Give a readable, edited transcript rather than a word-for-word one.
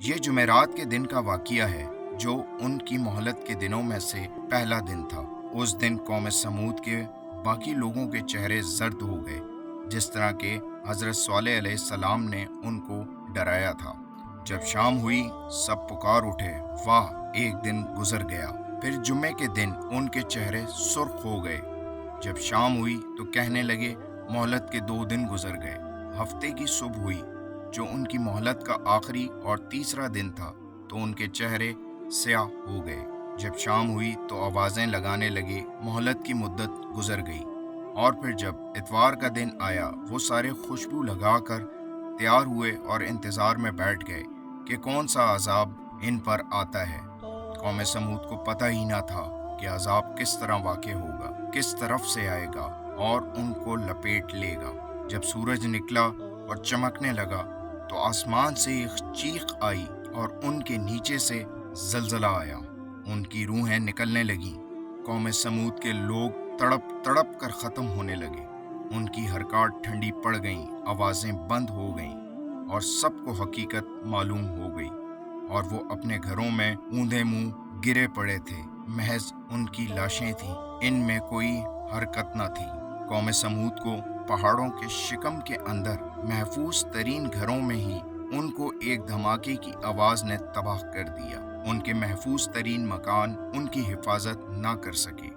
یہ جمعرات کے دن کا واقعہ ہے جو ان کی مہلت کے دنوں میں سے پہلا دن تھا۔ اس دن قوم سمود کے باقی لوگوں کے چہرے زرد ہو گئے، جس طرح کہ حضرت صالح علیہ السلام نے ان کو ڈرایا تھا۔ جب شام ہوئی سب پکار اٹھے، واہ ایک دن گزر گیا۔ پھر جمعے کے دن ان کے چہرے سرخ ہو گئے۔ جب شام ہوئی تو کہنے لگے، مہلت کے 2 دن گزر گئے۔ ہفتے کی صبح ہوئی جو ان کی مہلت کا آخری اور تیسرا دن تھا، تو ان کے چہرے سیاہ ہو گئے۔ جب شام ہوئی تو آوازیں لگانے لگے، مہلت کی مدت گزر گئی۔ اور پھر جب اتوار کا دن آیا، وہ سارے خوشبو لگا کر تیار ہوئے اور انتظار میں بیٹھ گئے کہ کون سا عذاب ان پر آتا ہے۔ قوم سمود کو پتہ ہی نہ تھا کہ عذاب کس طرح واقع ہوگا، کس طرف سے آئے گا اور ان کو لپیٹ لے گا۔ جب سورج نکلا اور چمکنے لگا تو آسمان سے ایک چیخ آئی اور ان کے نیچے سے زلزلہ آیا۔ ان کی روحیں نکلنے لگیں۔ قوم سمود کے لوگ تڑپ تڑپ کر ختم ہونے لگے۔ ان کی حرکات ٹھنڈی پڑ گئیں، آوازیں بند ہو گئیں اور سب کو حقیقت معلوم ہو گئی، اور وہ اپنے گھروں میں اوندے منہ گرے پڑے تھے۔ محض ان کی لاشیں تھیں، ان میں کوئی حرکت نہ تھی۔ قوم سمود کو پہاڑوں کے شکم کے اندر محفوظ ترین گھروں میں ہی ان کو ایک دھماکے کی آواز نے تباہ کر دیا۔ ان کے محفوظ ترین مکان ان کی حفاظت نہ کر سکے۔